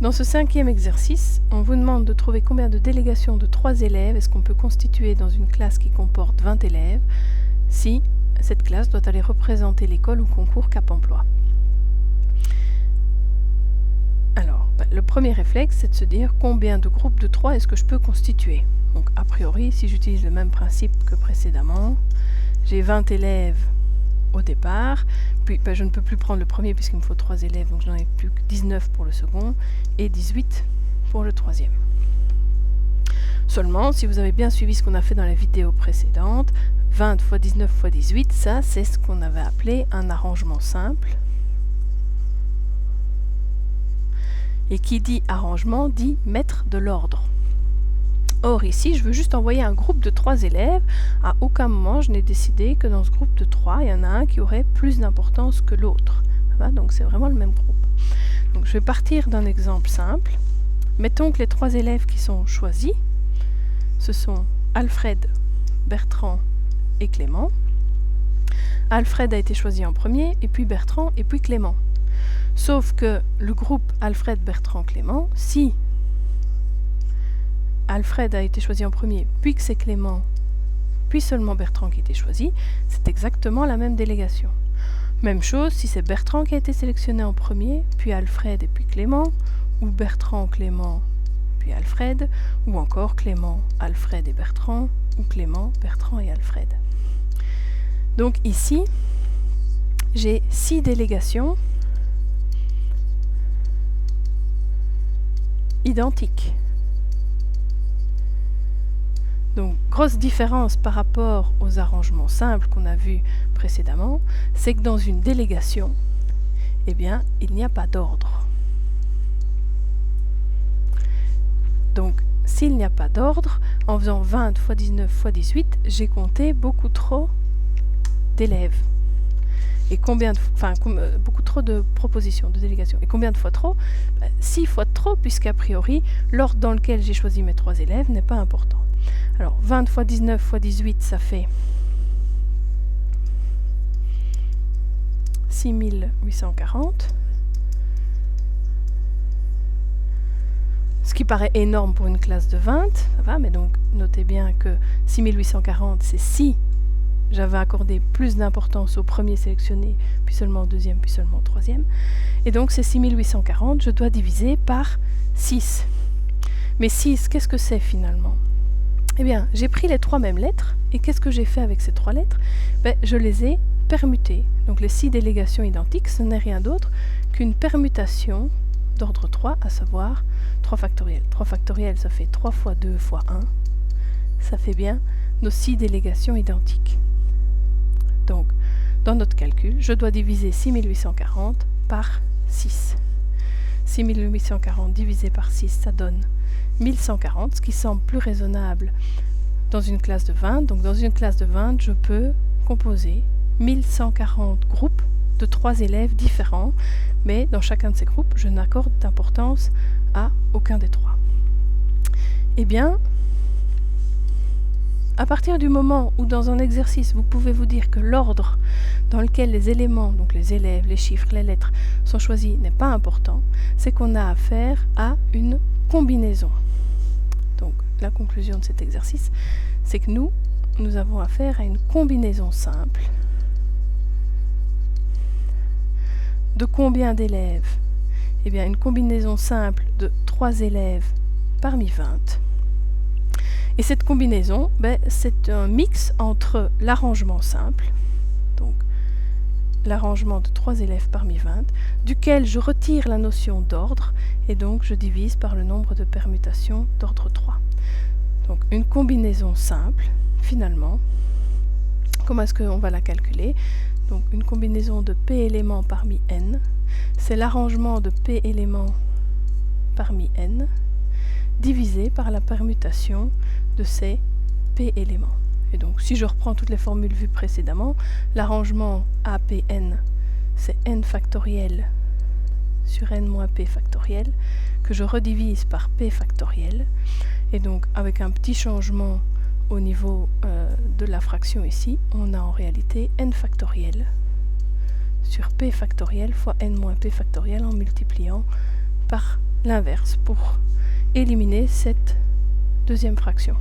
Dans ce 5e exercice, on vous demande de trouver combien de délégations de 3 élèves est-ce qu'on peut constituer dans une classe qui comporte 20 élèves si cette classe doit aller représenter l'école au concours Cap Emploi. Alors, le premier réflexe, c'est de se dire combien de groupes de 3 est-ce que je peux constituer. Donc, a priori, si j'utilise le même principe que précédemment, j'ai 20 élèves au départ, puis je ne peux plus prendre le premier puisqu'il me faut 3 élèves, donc je n'en ai plus que 19 pour le second et 18 pour le troisième. Seulement, si vous avez bien suivi ce qu'on a fait dans la vidéo précédente, 20 x 19 x 18, ça c'est ce qu'on avait appelé un arrangement simple. Et qui dit arrangement dit mettre de l'ordre. Or ici, je veux juste envoyer un groupe de 3 élèves. À aucun moment, je n'ai décidé que dans ce groupe de 3, il y en a un qui aurait plus d'importance que l'autre. Donc c'est vraiment le même groupe. Donc je vais partir d'un exemple simple. Mettons que les 3 élèves qui sont choisis, ce sont Alfred, Bertrand et Clément. Alfred a été choisi en premier, et puis Bertrand, et puis Clément. Sauf que le groupe Alfred, Bertrand, Clément, si Alfred a été choisi en premier, puis que c'est Clément, puis seulement Bertrand qui a été choisi, c'est exactement la même délégation. Même chose si c'est Bertrand qui a été sélectionné en premier, puis Alfred et puis Clément, ou Bertrand, Clément, puis Alfred, ou encore Clément, Alfred et Bertrand, ou Clément, Bertrand et Alfred. Donc ici, j'ai 6 délégations identiques. Donc, grosse différence par rapport aux arrangements simples qu'on a vus précédemment, c'est que dans une délégation, eh bien, il n'y a pas d'ordre. Donc, s'il n'y a pas d'ordre, en faisant 20 x 19 x 18, j'ai compté beaucoup trop d'élèves. Et beaucoup trop de propositions, de délégations. Et combien de fois trop? 6 fois trop, puisqu'a priori, l'ordre dans lequel j'ai choisi mes 3 élèves n'est pas important. Alors, 20 x 19 x 18, ça fait 6840. Ce qui paraît énorme pour une classe de 20, ça va, mais donc notez bien que 6840, c'est si j'avais accordé plus d'importance au premier sélectionné, puis seulement au deuxième, puis seulement au troisième. Et donc ces 6840, je dois diviser par 6. Mais 6, qu'est-ce que c'est finalement? Eh bien, j'ai pris les 3 mêmes lettres, et qu'est-ce que j'ai fait avec ces 3 lettres? Je les ai permutées. Donc les 6 délégations identiques, ce n'est rien d'autre qu'une permutation d'ordre 3, à savoir 3 factoriels. 3 factoriels, ça fait 3 fois 2 fois 1. Ça fait bien nos 6 délégations identiques. Donc, dans notre calcul, je dois diviser 6840 par 6. 6840 divisé par 6, ça donne 1140, ce qui semble plus raisonnable dans une classe de 20. Donc, dans une classe de 20, je peux composer 1140 groupes de 3 élèves différents, mais dans chacun de ces groupes, je n'accorde d'importance à aucun des 3. Eh bien, à partir du moment où dans un exercice, vous pouvez vous dire que l'ordre dans lequel les éléments, donc les élèves, les chiffres, les lettres, sont choisis n'est pas important, c'est qu'on a affaire à une combinaison. Donc, la conclusion de cet exercice, c'est que nous avons affaire à une combinaison simple. De combien d'élèves? Eh bien, une combinaison simple de 3 élèves parmi 20. Et cette combinaison, c'est un mix entre l'arrangement simple, donc l'arrangement de 3 élèves parmi 20, duquel je retire la notion d'ordre, et donc je divise par le nombre de permutations d'ordre 3. Donc une combinaison simple, finalement, comment est-ce qu'on va la calculer? Donc une combinaison de P éléments parmi n, c'est l'arrangement de P éléments parmi n, divisé par la permutation de ces P éléments. Et donc, si je reprends toutes les formules vues précédemment, l'arrangement APN, c'est n factoriel sur n moins p factoriel, que je redivise par p factoriel. Et donc, avec un petit changement au niveau de la fraction ici, on a en réalité n factoriel sur p factoriel fois n moins p factoriel en multipliant par l'inverse pour éliminer cette deuxième fraction.